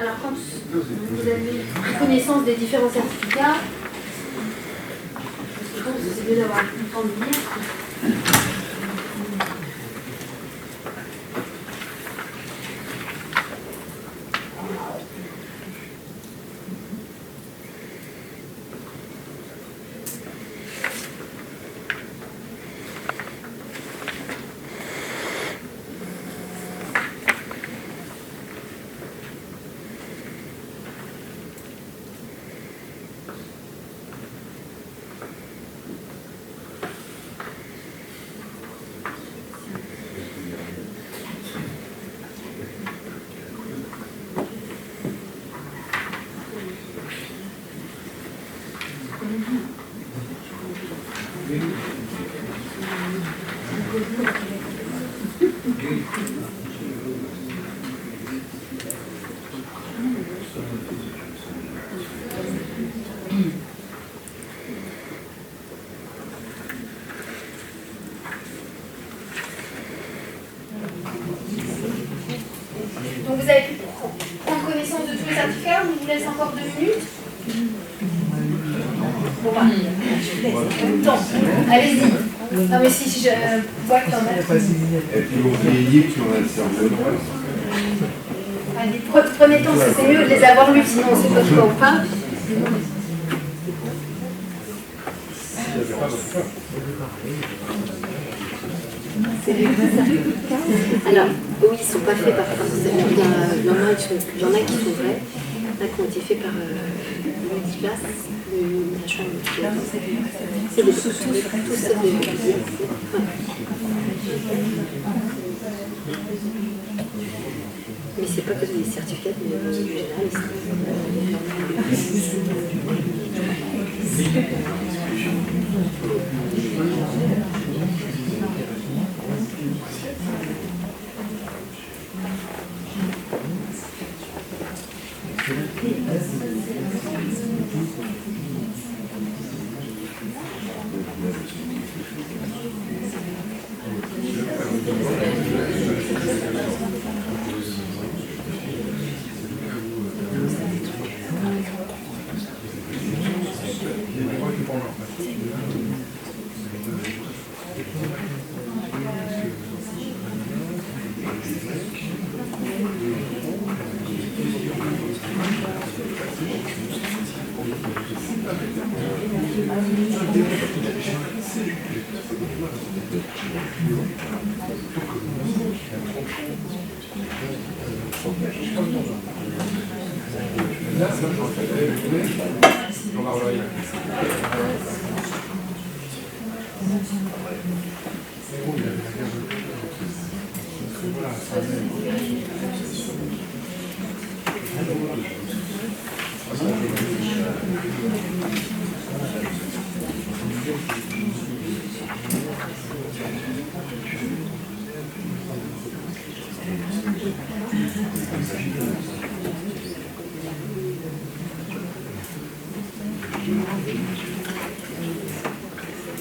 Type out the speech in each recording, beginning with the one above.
Alors, quand vous avez pris connaissance des différents certificats, je pense que c'est mieux d'avoir le temps de lire. Donc vous avez pu prendre connaissance de tous les certificats, on vous laisse encore 2 minutes. Bon bah, je vous laisse. Temps. Allez-y. Non mais si je vois que t'en as. Et puis on vieillit sur la cerveau. Allez, prenez temps, c'est mieux de les avoir lus, sinon on ne sait pas de quoi on parle. Alors, oui, ils ne sont pas faits par forcément. Il y en a qui sont vrais, là, qui ont été faits par Multiplace, le HM Multiplace. C'est des tous des. Mais c'est pas que des certificats de généralistes.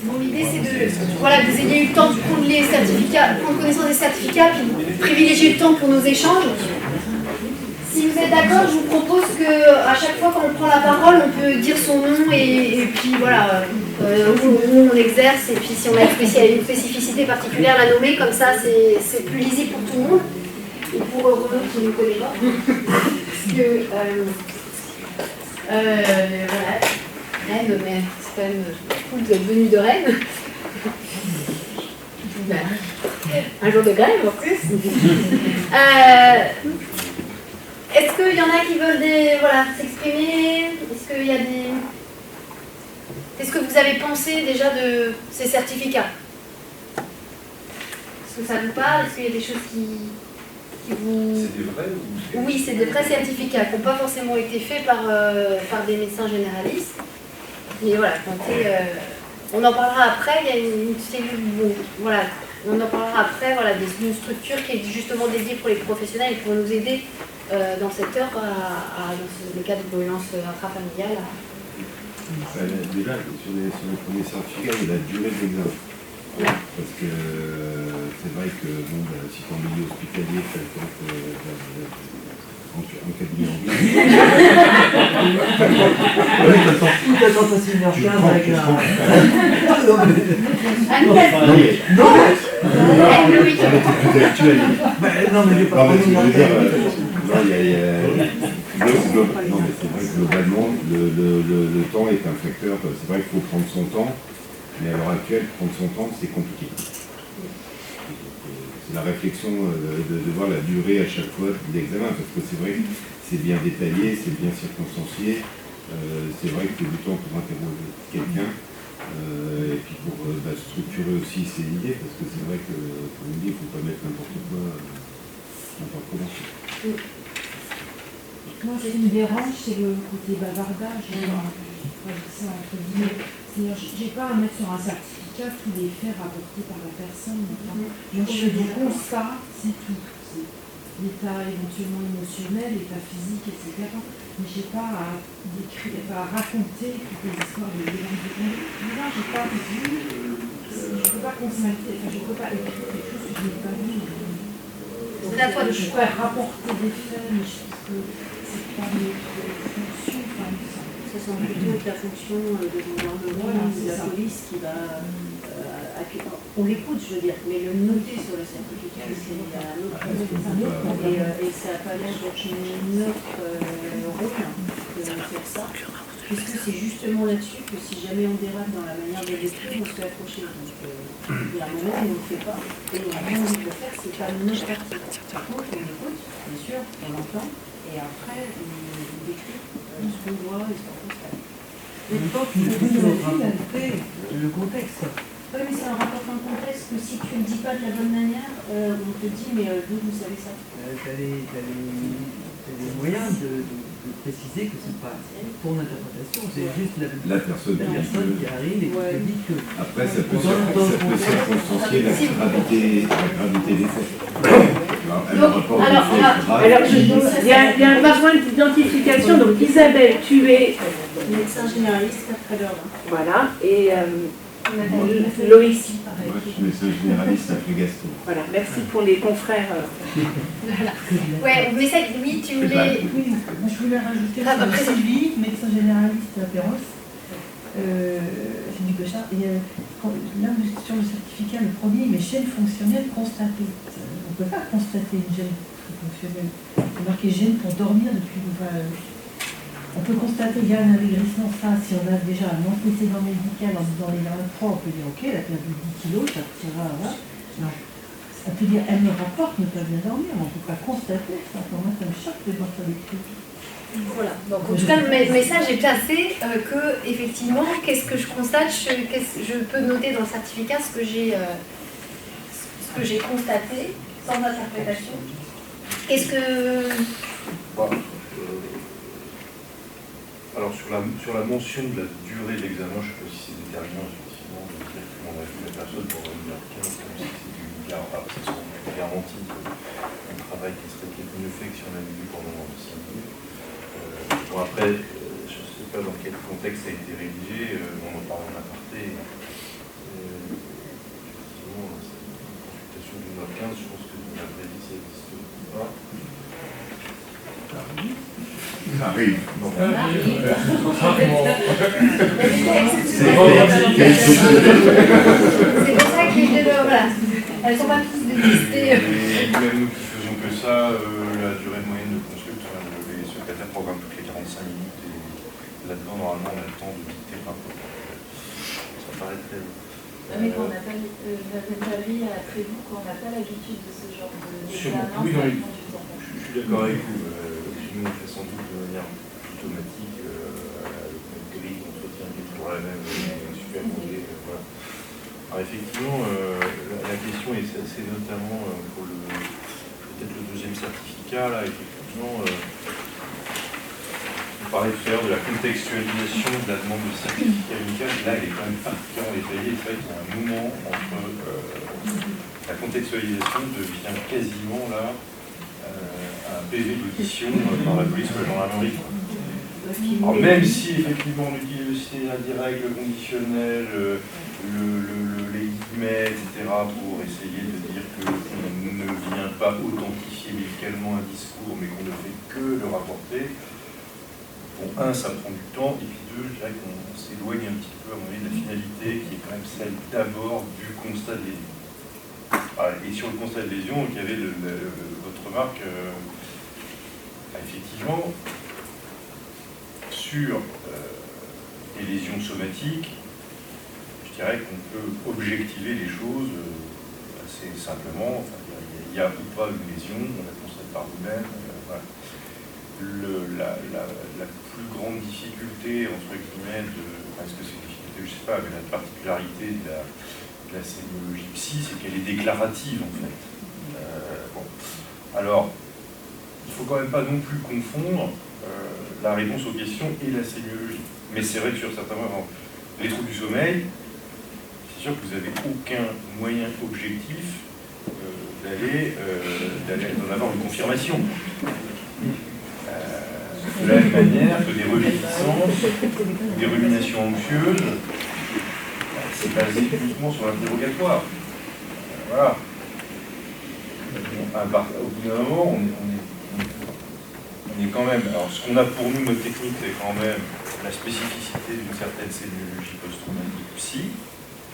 Bon, l'idée c'est que vous ayez eu le temps de prendre les certificats, prendre connaissance des certificats, puis privilégier le temps pour nos échanges. Si vous êtes d'accord, je vous propose qu'à chaque fois qu'on prend la parole, on peut dire son nom et puis voilà, où on exerce, et puis si on a une spécificité particulière, la nommer, comme ça c'est plus lisible pour tout le monde. Et pour Renaud qui ne nous connaît pas. Parce que, voilà, Rennes, mais c'est quand même cool, vous êtes venu de Rennes. Un jour de grève en plus. Est-ce qu'il y en a qui veulent s'exprimer? Est-ce qu'il y a des... Qu'est-ce que vous avez pensé déjà de ces certificats? Est-ce que ça vous parle? Est-ce qu'il y a des choses qui vous... C'est des vrais ou... Oui, c'est des vrais certificats qui n'ont pas forcément été faits par des médecins généralistes. Mais voilà, on en parlera après, il y a une cellule, voilà, on en parlera après, voilà, d'une structure qui est justement dédiée pour les professionnels et pour nous aider dans cette heure, dans le cas de violence intrafamiliale. Déjà, sur les premiers certificats, il y a la durée de l'examen. Parce que c'est vrai que si tu es en milieu hospitalier, tu as le temps en un cabinet en ville. Ou t'attends passer 1h15 avec un... Non, Non, mais j'ai pas mais compris. je veux dire, non, mais c'est vrai que globalement, le temps est un facteur. C'est vrai qu'il faut prendre son temps, mais à l'heure actuelle, prendre son temps, c'est compliqué. C'est la réflexion de voir la durée à chaque fois de l'examen, parce que c'est vrai que c'est bien détaillé, c'est bien circonstancié. C'est vrai qu'il faut du temps pour interroger quelqu'un, et puis pour structurer aussi ses idées, parce que c'est vrai que, comme on dit, il ne faut pas mettre n'importe quoi, n'importe comment. Moi, ce qui me dérange, c'est le côté bavardage. Moi, je dis ça entre guillemets. C'est-à-dire, j'ai pas à mettre sur un certificat tous les faits rapportés par la personne. Moi, je fais du constat, c'est tout. L'état éventuellement émotionnel, l'état physique, etc. Mais j'ai pas à décrire, à raconter toutes les histoires de violence. Là, j'ai pas vu, je peux pas constater, enfin, je peux pas écrire quelque chose que je n'ai pas vu. C'est à toi de Je choix. pourrais rapporter des faits, mais je pense que c'est pas notre fonction. Ça semble plutôt être la fonction de gouvernement ou de la police qui va on l'écoute, je veux dire, mais le noter sur le certificat, c'est un autre et ça n'a pas l'air d'être notre rôle de faire ça, puisque c'est justement là-dessus que si jamais on dérape dans la manière de l'écrire, on se fait accrocher. Donc il y a un moment où on ne le fait pas, et on a rien envie de le faire, c'est pas notre partie. Par contre, on écoute, bien sûr, on l'entend, et après, on décrit ce qu'on doit et ce qu'on peut faire. L'époque, il faut rapporter le contexte. Oui, mais ça rapporte un contexte que si tu ne le dis pas de la bonne manière, on te dit, mais d'où vous savez ça? T'as les moyens de préciser que c'est pas ton interprétation, c'est juste la personne qui arrive et qui te dit que... Après, ça peut circonstancier la gravité des faits. Il y a un besoin d'identification. Donc Isabelle, tu es Médecin généraliste après l'heure. voilà, et Loïc. Moi, je suis médecin généraliste après gastro. Voilà, merci pour les confrères. Voilà. Ouais, mais ça, oui, tu voulais. Oui, je voulais rajouter Après, sur Sylvie, médecin généraliste à Perros, j'ai du Cochard, et là, sur le certificat, le premier, mais gêne fonctionnelle constatée. On ne peut pas constater une gêne fonctionnelle. C'est marqué gêne pour dormir depuis. On peut constater qu'il y a un amaigrissement, ça, si on a déjà un antécédent médical en disant les 23, on peut dire ok, elle a perdu 10 kilos, ça tirera, voilà. Non. On peut dire elle me rapporte ne pas bien dormir, mais on ne peut pas constater ça. Pour moi, ça me choque de voir ça écrit. Voilà. Donc, en tout cas, le message est placé que, effectivement, qu'est-ce que je constate, je peux noter dans le certificat ce que j'ai constaté, sans interprétation. Qu'est-ce que... Alors sur la mention de la durée de l'examen, je ne sais pas si c'est déterminant effectivement de dire qu'on a vu la personne pour 1h15 comme si c'était une garantie d'un travail qui serait peut-être mieux fait que si on l'avait vu pendant 5 minutes. Bon après, je ne sais pas dans quel contexte ça a été rédigé, on en parle en aparté. Effectivement, une consultation d'une heure 15, je pense que la vraie vie ça n'existe pas. Ça arrive. C'est pour ça que les deux, voilà. Elles ne sont pas tous désistées. Même nous qui faisons que ça, la durée moyenne de consulte, les secrétaires programment toutes les 45 minutes et là-dedans, normalement, on a le temps de dicter le rapport. Ça paraît très long. Mais quand on n'a pas, Valérie a prévu qu'on n'a pas l'habitude de ce genre d'examen, oui, ça oui. prend du temps. Je suis d'accord avec vous. Nous, on fait sans doute de manière automatique, la grille d'entretien qui est toujours la même, super mondée. Voilà. Alors effectivement, la question, et c'est notamment pour peut-être le deuxième certificat, là, effectivement, on parlait tout à l'heure de la contextualisation de la demande de certificat médical. Là, elle est quand même particulièrement détaillée. C'est vrai qu'il y a un moment entre la contextualisation devient quasiment là un PV d'audition par la police ou la gendarmerie. Alors même si effectivement on utilise le indirect, le conditionnel, les guillemets, etc. pour essayer de dire qu'on ne vient pas authentifier médicalement un discours, mais qu'on ne fait que le rapporter. Bon, un, ça prend du temps, et puis deux, je dirais qu'on s'éloigne un petit peu à mon avis de la finalité, qui est quand même celle d'abord du constat de lésion. Et sur le constat de lésion, il y avait votre remarque, effectivement, sur les lésions somatiques, je dirais qu'on peut objectiver les choses assez simplement. Enfin, il y a ou pas une lésion, on la constate par nous-mêmes. Voilà. La plus grande difficulté, entre guillemets, est-ce que c'est une difficulté, je ne sais pas, mais la particularité de la sémiologie psy, c'est qu'elle est déclarative, en fait. Bon. Alors, il ne faut quand même pas non plus confondre la réponse aux questions et la sémiologie. Mais c'est vrai que sur certains moments, les troubles du sommeil, c'est sûr que vous n'avez aucun moyen objectif d'en avoir une confirmation. De la même manière que des reviviscences, des ruminations anxieuses, c'est basé uniquement sur l'interrogatoire. Voilà. Au bout d'un moment, on est quand même. Alors, ce qu'on a pour nous, notre technique, c'est quand même la spécificité d'une certaine sémiologie post-traumatique psy,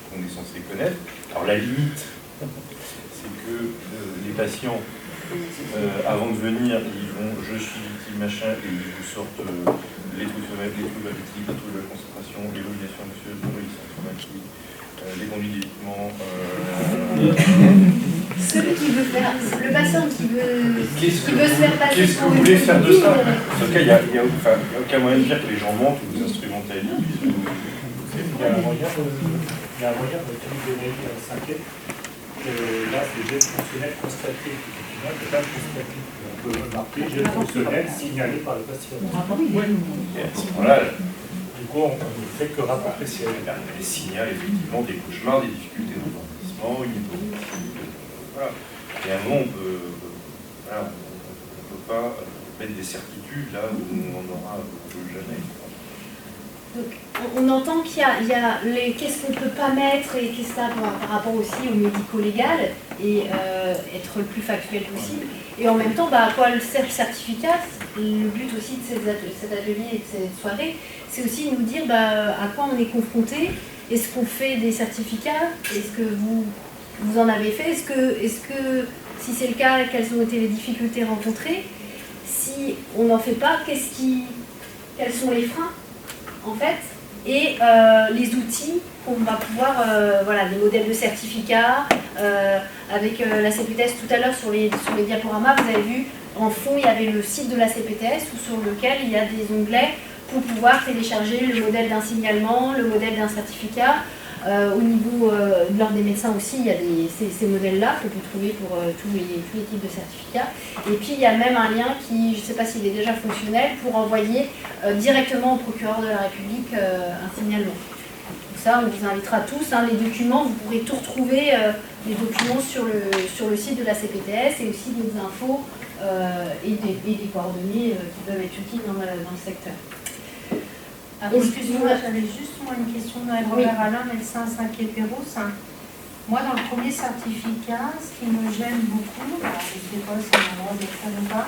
qu'on est censé connaître. Alors, la limite, c'est que les patients, avant de venir, ils vont je suis victime, machin, et ils vous sortent les troubles somatiques, les troubles affectifs, les troubles de la concentration, les ruminations anxieuses, les résistances traumatiques, les conduites d'évitement. Celui qui veut faire, le patient qui veut se faire passer. Qu'est-ce que vous voulez faire de ça? En tout cas, il n'y a aucun moyen de dire que les gens mentent ou vous instrumentalisent. Il y a un moyen de donner un cinquième. Là, c'est le geste fonctionnel constaté. Effectivement, il ne peut pas constater. On peut marquer geste fonctionnel signalé par le patient. Voilà. Du coup, on ne fait que rapporter les signaux, effectivement, des cauchemars, des difficultés d'endormissement, une hypoxie. Voilà. Et à un moment, on ne peut pas mettre des certitudes là où on en aura jamais. Donc, on entend qu'il y a les qu'est-ce qu'on ne peut pas mettre et qu'est-ce que ça par rapport aussi au médico-légal et être le plus factuel possible. Et en même temps, à quoi le sert le certificat? Le but aussi de cet atelier et de cette soirée, c'est aussi de nous dire à quoi on est confronté. Est-ce qu'on fait des certificats? Est-ce que vous en avez fait? Est-ce que si c'est le cas, quelles ont été les difficultés rencontrées? Si on n'en fait pas, quels sont les freins en fait, et les outils qu'on va pouvoir, des modèles de certificats, avec la CPTS tout à l'heure sur les diaporamas, vous avez vu, en fond, il y avait le site de la CPTS sur lequel il y a des onglets pour pouvoir télécharger le modèle d'un signalement, le modèle d'un certificat. Au niveau de l'ordre des médecins aussi, il y a ces modèles-là qu'on peut trouver pour tous les types de certificats. Et puis il y a même un lien qui, je ne sais pas s'il est déjà fonctionnel, pour envoyer directement au procureur de la République un signalement. Pour ça, on vous invitera tous. Les documents, vous pourrez tout retrouver, les documents sur le site de la CPTS et aussi d'autres infos et des coordonnées qui peuvent être utiles dans le secteur. Excusez-moi, j'avais juste une question de Robert Alain, médecin 5 Péros. Moi, dans le premier certificat, ce qui me gêne beaucoup, alors je ne sais pas si on a le droit de le faire ou pas,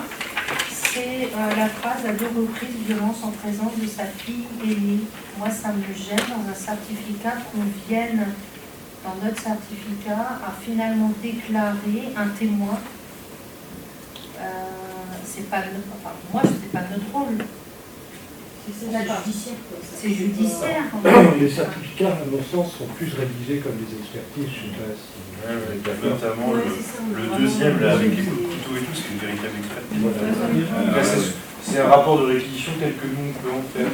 c'est la phrase à 2 reprises violence en présence de sa fille aînée. Moi, ça me gêne dans un certificat qu'on vienne, dans notre certificat, à finalement déclarer un témoin. C'est pas moi, c'est pas notre rôle. C'est judiciaire. C'est judiciaire. Les certificats, à mon sens, sont plus rédigés comme des expertises, je sais pas si... Notamment le deuxième, là, avec les coups de couteau et tout, c'est une véritable expertise. C'est un rapport de réquisition tel que nous, on peut en faire.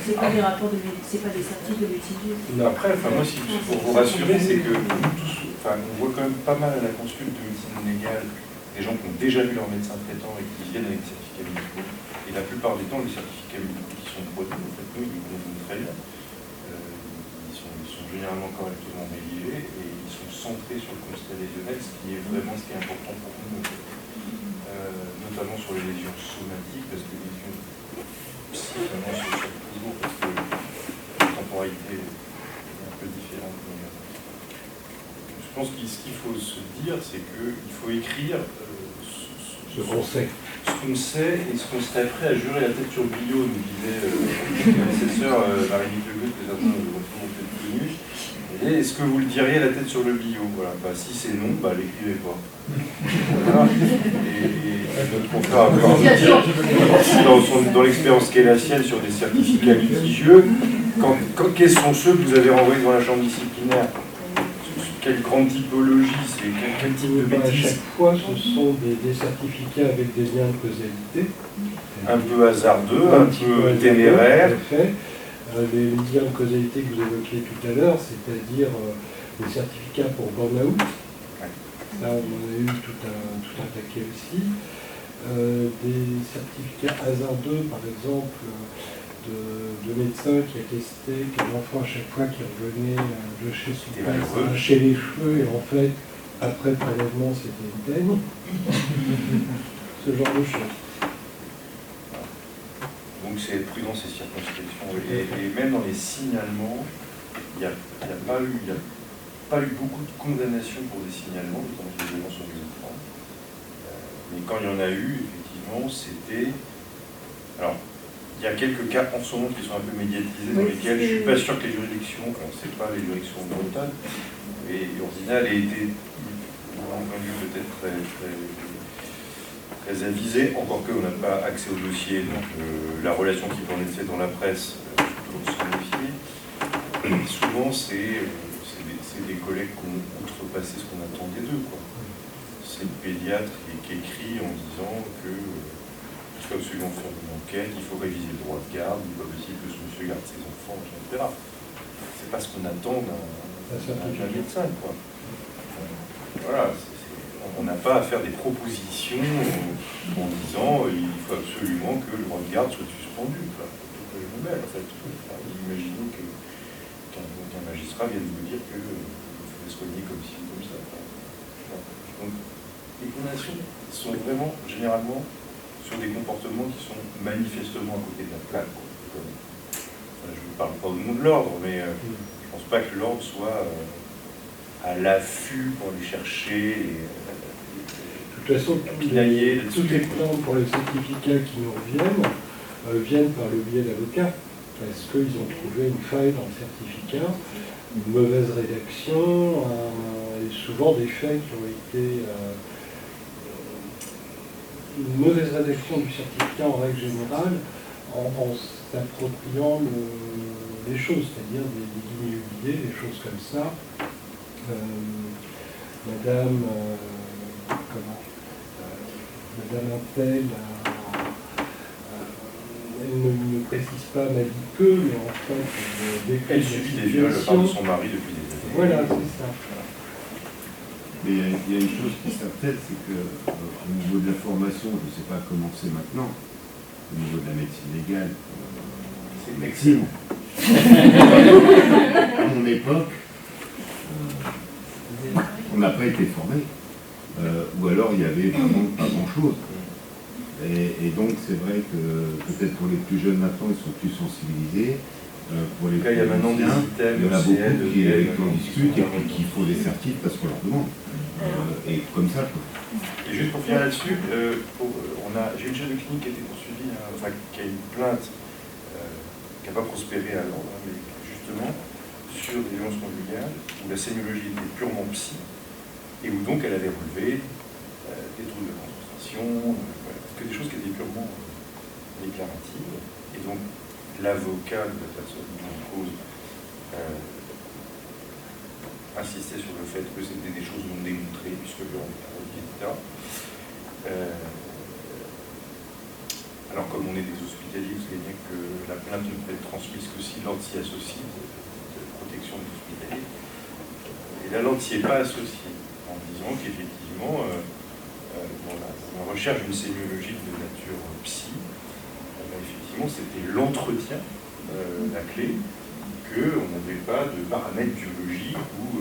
C'est pas des rapports c'est pas des certificats de l'étudiant. Après, moi, pour vous rassurer, c'est que nous tous, on voit quand même pas mal à la consulte de médecine légale des gens qui ont déjà vu leur médecin traitant et qui viennent avec des certificats médicaux. Et la plupart du temps, les certificats médicaux qui sont produits, en fait, nous, ils conviennent très bien. Ils sont généralement correctement rédigés et ils sont centrés sur le constat lésionnel, ce qui est vraiment ce qui est important pour nous, notamment sur les lésions somatiques, parce que les lésions psychiquement se sortent toujours, parce que la temporalité est un peu différente. Je pense que ce qu'il faut se dire, c'est qu'il faut écrire Ce qu'on sait. Ce qu'on sait et ce qu'on serait prêt à jurer la tête sur le billot, nous disait mon prédécesseur Marie-Nicole Legut, que certains ont peut-être connu. Et est-ce que vous le diriez la tête sur le billot? Voilà. Bah, si c'est non, bah, l'écrivez pas. Voilà. Et notre confrère dans l'expérience qu'est la sienne sur des certificats litigieux, quels sont ceux que vous avez renvoyés devant la chambre disciplinaire? Quelle grande typologie? C'est quel type de À bêtises? chaque fois, ce sont des certificats avec des liens de causalité. Un peu hasardeux, un peu téméraire. Tout à fait. Les liens de causalité que vous évoquiez tout à l'heure, c'est-à-dire les certificats pour burn-out. Ça, on en a eu tout un paquet aussi. Des certificats hasardeux, par exemple, de médecins qui attestaient qu'un enfant, à chaque fois qu'il revenait de chez son père, chez les cheveux, et en fait, après le prélèvement, c'était une peine. Ce genre de choses. Donc c'est être prudent ces circonscriptions. Et même dans les signalements, il n'y a pas eu beaucoup de condamnations pour des signalements, notamment les violences sur les enfants. Mais quand il y en a eu, effectivement, c'était... Alors, il y a quelques cas en ce moment qui sont un peu médiatisés, dans lesquels je ne suis pas sûr que les juridictions, alors c'est pas les juridictions brutales, et l'ordinal a été, d'un point de vue peut-être très avisé, encore qu'on n'a pas accès au dossier, donc la relation qui peut en être faite dans la presse, toujours s'en méfier. Souvent, c'est des collègues qui ont outrepassé ce qu'on attendait d'eux, quoi. C'est le pédiatre qui écrit en disant que il faut absolument faire une enquête, il faut réviser le droit de garde, il n'est pas possible que ce monsieur garde ses enfants, etc. C'est pas ce qu'on attend d'un médecin, quoi. Voilà, on n'a pas à faire des propositions en disant il faut absolument que le droit de garde soit suspendu. Enfin, imaginons qu'un magistrat vienne vous dire qu'il faut les soigner comme ci ou comme ça. Donc, les condamnations sont vraiment, généralement, sur des comportements qui sont manifestement à côté de la plaque. Je ne parle pas au nom de l'ordre, mais je ne pense pas que l'ordre soit à l'affût pour aller chercher De toute façon, toutes les plaintes pour les certificats qui nous reviennent viennent par le biais d'avocats, parce qu'ils ont trouvé une faille dans le certificat, une mauvaise rédaction, et souvent des faits qui ont été... une mauvaise rédaction du certificat en règle générale, en s'appropriant les choses, c'est-à-dire des guillemets, des choses comme ça. Madame Appel, elle ne précise pas m'a dit que, mais en fait, elle subit des viols par son mari depuis des années. Voilà, c'est ça. Mais il y a une chose qui s'appelle, c'est qu'au niveau de la formation, je ne sais pas comment c'est maintenant, au niveau de la médecine légale, c'est médecine. À mon époque, on n'a pas été formé, ou alors il y avait vraiment pas grand-chose. Et donc c'est vrai que peut-être pour les plus jeunes maintenant, ils sont plus sensibilisés. Pour les il y a maintenant des items, il y en a beaucoup qui en discutent et qui font des certifs parce qu'on leur demande. Et comme ça, quoi. Et juste pour finir là-dessus, j'ai une jeune de clinique qui a été poursuivie, qui a une plainte qui n'a pas prospéré à l'ordre, mais justement sur des violences conjugales où la sémiologie était purement psy et où donc elle avait relevé des troubles de concentration, que des choses qui étaient purement déclaratives. Et donc l'avocat de la personne en cause insistait sur le fait que c'était des choses non démontrées, puisque l'ordre est parodié, etc. Alors, comme on est des hospitaliers, vous savez bien que la plainte ne peut être transmise que si l'ordre s'y associe, de protection des hospitaliers. Et là, l'ordre s'y est pas associé, en disant qu'effectivement, on recherche une sémiologie de nature psy. Effectivement, c'était l'entretien, la clé, qu'on n'avait pas de paramètres biologiques ou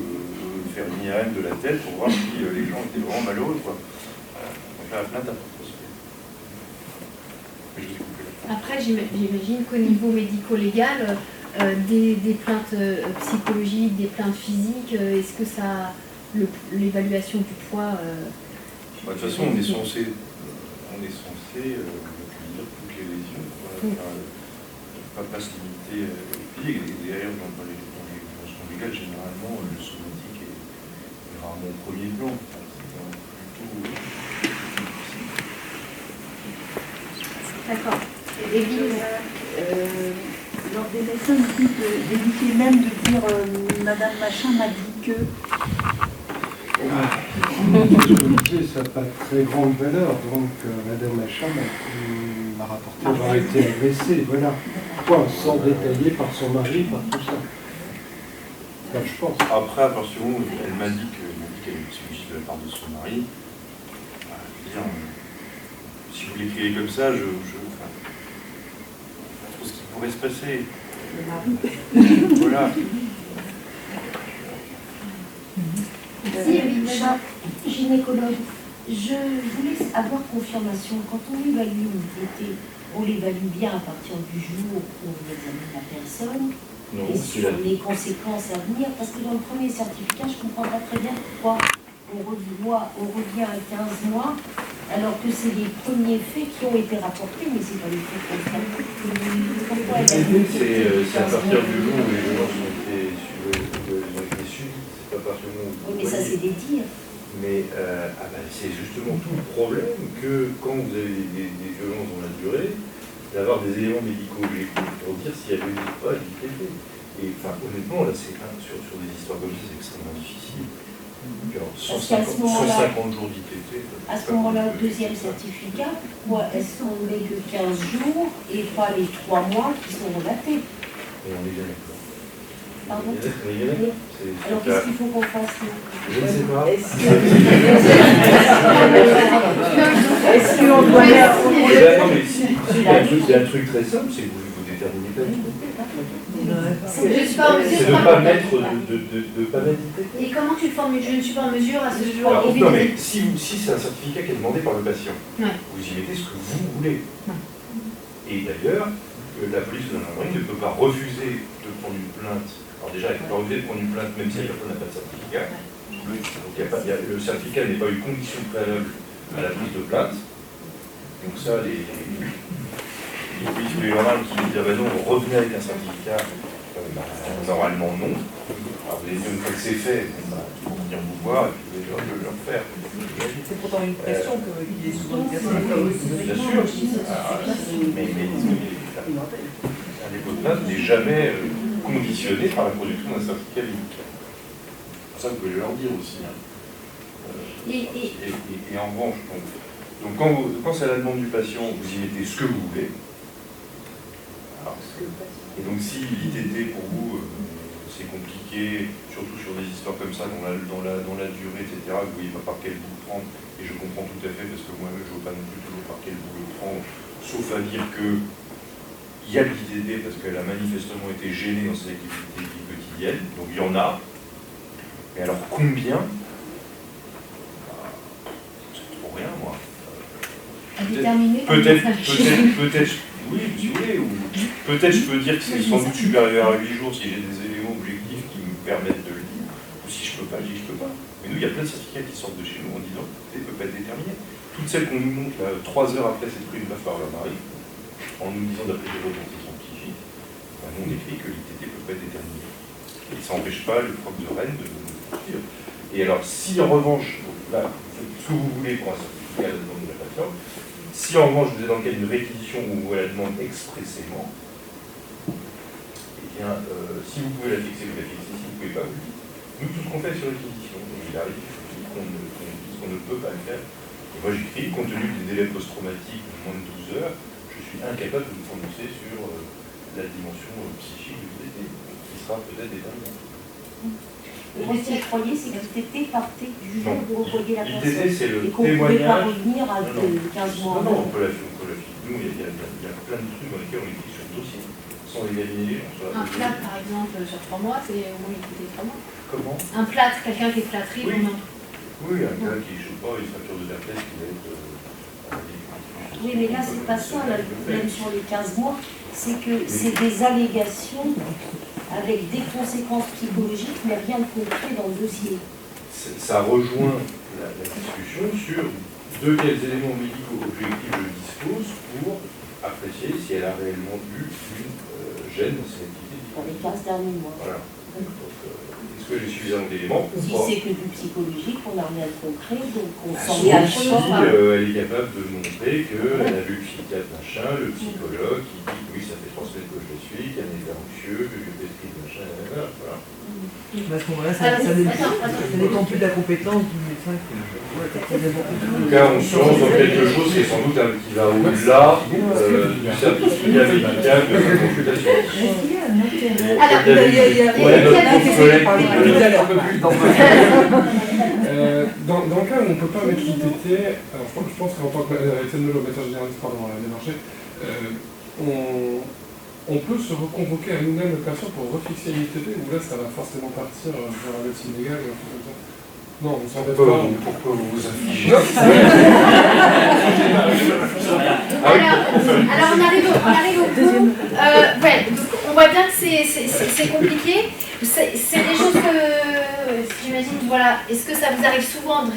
faire une IRM de la tête pour voir si les gens étaient vraiment malheureux, quoi. Donc là, la plainte a pas prospéré. Mais je vous ai coupé. Après, j'imagine qu'au niveau médico-légal, des plaintes psychologiques, des plaintes physiques, est-ce que ça, l'évaluation du poids... De toute façon, on est censé on est censé accueillir toutes les lésions, pas se limiter aux pieds. Et d'ailleurs, dans les conventions légales, généralement, le somatique est rarement au premier plan. D'accord. Evelyne, lors des médecins, d'éviter même de dire Madame Machin m'a dit que. Ça n'a pas de très grande valeur, donc Madame Machin m'a rapporté avoir été agressée, voilà. Quoi, sans détailler par son mari, par tout ça. Enfin, je pense. Après, à partir du moment où elle m'a dit qu'elle était suivie de la part de son mari, si vous l'écrivez comme ça, je trouve ce qui pourrait se passer. Voilà. Gynécologue, je voulais avoir confirmation. Quand on évalue une TT, on l'évalue bien à partir du jour où on examine la personne et sur les conséquences à venir. Parce que dans le premier certificat, je ne comprends pas très bien pourquoi on revient à 15 mois, alors que c'est les premiers faits qui ont été rapportés, mais ce n'est pas les faits constatés. Pourquoi elle a c'est à partir du jour où les gens ont été suivis, c'est pas à partir du moment où... Oui, mais ça, c'est des dires. Mais c'est justement tout le problème que quand vous avez des violences dans la durée, d'avoir des éléments médicaux objectifs pour dire s'il y avait eu ou pas l'ITT. Et enfin, honnêtement, là, sur des histoires comme ça, c'est extrêmement difficile. Alors, 150 jours d'ITT. À ce moment-là, au deuxième certificat, pourquoi est-ce qu'on met que 15 jours et pas les 3 mois qui sont relatés? Et on est bien d'accord. Pardon? On est bien d'accord. Alors qu'est-ce qu'il faut qu'on fasse? Je ne sais pas. Est-ce qu'on doit... Non, mais si, il y a un truc très simple, c'est que vous déterminez pas du tout. C'est de ne pas mettre d'ITT. Et comment tu le formules? Je ne suis pas en mesure à ce jour. Non, mais si c'est un certificat qui est demandé par le patient, vous y mettez ce que vous voulez. Et d'ailleurs, la police de gendarmerie ne peut pas refuser de prendre une plainte. Alors déjà, elle peut pas refuser de prendre une plainte même si la personne n'a pas de certificat. Donc le certificat n'est pas une condition préalable à la prise de plainte. Donc ça, les policiers ou les gendarmes qui disent ah ben non, revenez avec un certificat, normalement non. Alors vous allez dire une fois que c'est fait, ils vont venir vous voir et puis vous allez leur faire. C'est pourtant une question qu'il est souvent cassé. Bien sûr, mais un dépôt de plainte n'est jamais conditionné par la production d'un certificat médical. Ça, vous pouvez leur dire aussi. Hein. Et en revanche, donc quand c'est à la demande du patient, vous y mettez ce que vous voulez. Alors, et donc si l'ITT pour vous, c'est compliqué, surtout sur des histoires comme ça, dans la durée, etc., vous ne voyez pas par quel bout prendre, et je comprends tout à fait, parce que moi-même, je ne vois pas non plus toujours par quel bout le prendre, sauf à dire que il y a l'ITT parce qu'elle a manifestement été gênée dans ses activités quotidiennes, donc il y en a. Mais alors combien? C'est trop rien, moi. Peut-être, oui, si vous voulez, ou peut-être je peux dire que c'est sans doute supérieur à 8 jours si j'ai des éléments objectifs qui me permettent de le dire, ou si je peux pas, je dis je peux pas. Mais nous, il y a plein de certificats qui sortent de chez nous en disant que ne peut pas être déterminé. Toutes celles qu'on nous montre là, 3 heures après cette prise de par leur mari, en nous disant d'après des remontées scientifiques, ben, nous on écrit que l'ITT ne peut pas être déterminé. Et ça n'empêche pas le prof de Rennes de poursuivre. Et alors, si en revanche, là, vous faites ce que vous voulez pour un certificat à la demande de la patiente, si en revanche vous êtes dans le cas d'une réquisition où vous la demande expressément, eh bien, si vous pouvez la fixer, vous la fixez, si vous ne pouvez pas, vous le dites. Nous, tout ce qu'on fait sur réquisition, donc il arrive qu'on ne peut pas le faire. Et moi j'écris, compte tenu des délais post-traumatiques de moins de 12 heures, je suis incapable de me prononcer sur la dimension psychique de l'ITT, qui sera peut-être déterminante. Moi, ce que je croyais, c'est que l'ITT partait du jour où vous voyez la personne. L'ITT, c'est le et qu'on ne pouvait pas témoignage. revenir à 15 mois. Non, on peut la faire. Nous, il y a plein de trucs dans lesquels on écrit sur le dossier, sans éliminer. Un plâtre, par exemple, sur 3 mois, c'est au moins écouté 3 mois. Comment? Un plâtre, quelqu'un qui est plâtré pendant. Oui, un gars qui, je sais pas, une fracture de vertèbre qui va être. Oui, mais là, c'est pas ça, là, le problème sur les 15 mois, c'est que c'est des allégations avec des conséquences psychologiques, mais rien de concret dans le dossier. Ça rejoint la discussion sur de quels éléments médicaux objectifs je dispose pour apprécier si elle a réellement eu une gêne dans ses activités. Dans les 15 derniers mois. Voilà. Donc, est-ce que j'ai suffisamment d'éléments? Si c'est que du psychologique, on n'a rien de concret, donc on s'en Sauf met à si elle est capable de montrer qu'elle a vu le psychiatre machin, le psychologue qui dit que oui, ça fait 3 semaines que je le suis, qu'il y a un état anxieux, que je fais ce machin, voilà. À ce moment-là, ça dépend plus de la compétence du médecin. En tout cas, on se lance dans quelque chose qui est sans doute qui va au-delà du certificat médical de la consultation. Dans le cas où on ne peut pas mettre l'ITT, alors je pense qu'en tant que médecin généraliste, pardon, à la démarche, on peut se reconvoquer à nous-mêmes le patient pour refixer une ITT, ou là ça va forcément partir vers la médecine légale ou un truc comme ça. Non, on s'en va pas. Pourquoi vous vous affligez? Alors on arrive au bout. Ouais, donc on voit bien que c'est compliqué. C'est des choses que j'imagine, voilà. Est-ce que ça vous arrive souvent de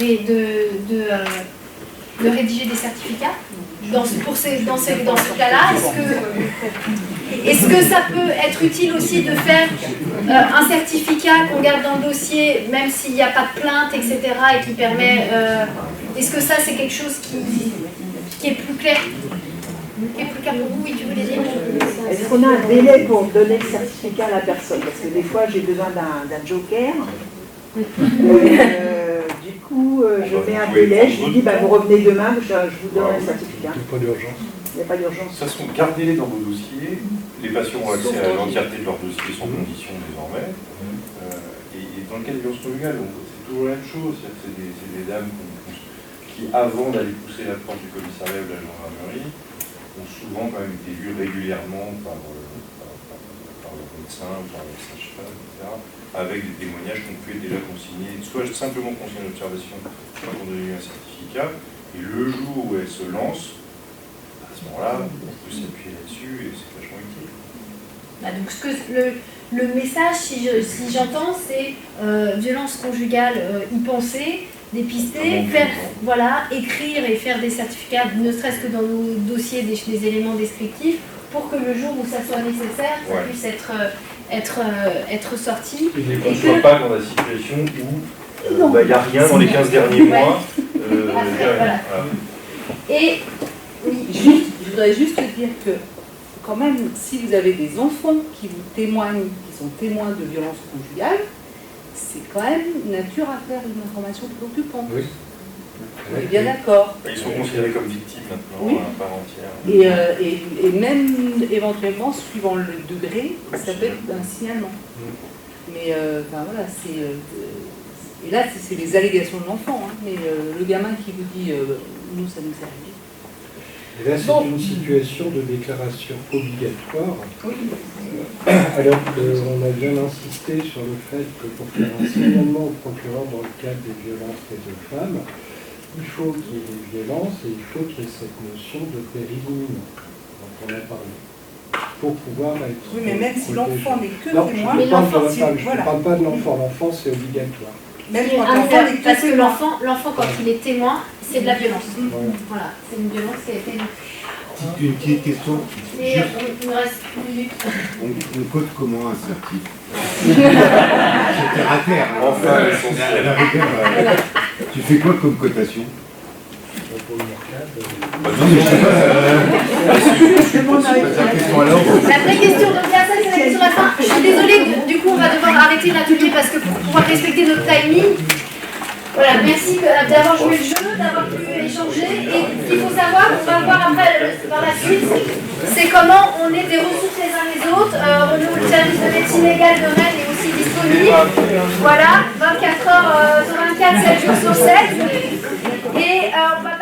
rédiger des certificats dans ce cas-là? Est-ce que ça peut être utile aussi de faire un certificat qu'on garde dans le dossier, même s'il n'y a pas de plainte, etc., et qui permet... Est-ce que ça, c'est quelque chose qui est plus clair? Qui est plus clair pour vous? Oui, tu voulais dire? Est-ce qu'on a un délai pour donner le certificat à la personne? Parce que des fois, j'ai besoin d'un joker. Du coup, je mets un délai, je lui dis, vous revenez demain, je vous donne un certificat. Il n'y a pas d'urgence. Il n'y a pas d'urgence. De toute façon, gardez-les dans vos dossiers. Les patients ont accès à l'entièreté de leur dossier sans condition désormais. Et dans le cas des violences conjugales, c'est toujours la même chose. C'est des dames qui, avant d'aller pousser la porte du commissariat ou de la gendarmerie, ont souvent quand même été vues régulièrement par leur médecin, par leur sage-femme, etc., avec des témoignages qu'on peut déjà consigner, soit simplement consigner l'observation, soit qu'on donne un certificat, et le jour où elle se lance, à ce moment-là, on peut s'appuyer là-dessus et c'est vachement utile. Donc le message, si j'entends, c'est violence conjugale, y penser, dépister, écrire et faire des certificats, ne serait-ce que dans nos dossiers des éléments descriptifs, pour que le jour où ça soit nécessaire, ça puisse être sorti. Et qu'on ne soit pas dans la situation où il n'y a rien dans les 15 derniers mois. Voilà. Et je voudrais juste dire que, quand même, si vous avez des enfants qui vous témoignent, qui sont témoins de violences conjugales, c'est quand même nature à faire une information préoccupante. Oui. On est bien d'accord. Ils sont considérés comme victimes maintenant, oui. À part entière. Et même éventuellement, suivant le degré, ça peut être un signalement. Mais voilà, et là, c'est les allégations de l'enfant. Hein, mais le gamin qui vous dit nous, ça nous arrive. Et là, c'est une situation de déclaration obligatoire. Oui. Alors qu'on a bien insisté sur le fait que pour faire un signalement au procureur dans le cadre des violences faites aux femmes, il faut qu'il y ait des violences et il faut qu'il y ait cette notion de péril dont on a parlé. Pour pouvoir être. Oui, mais même si l'enfant n'est que Je témoin, ne parle pas de l'enfant, l'enfant c'est obligatoire. Même parce que l'enfant, quand il est témoin, c'est de la violence. Voilà, c'est une violence qui a été... Une petite question. Mais il me reste une minute. On code comment un certif? C'est terre à terre. Enfin, tu fais quoi comme cotation? La vraie question, donc ça c'est la question de la fin. Je suis désolée, du coup on va devoir arrêter l'atelier parce que pour pouvoir respecter notre timing. Voilà, merci d'avoir joué le jeu, d'avoir pu échanger. Et ce qu'il faut savoir, on va voir après par la suite, c'est comment on est des ressources les uns les autres. Le service de médecine légale de Rennes est aussi disponible. Voilà, 24 heures sur 24, 7 jours sur 7. Et on va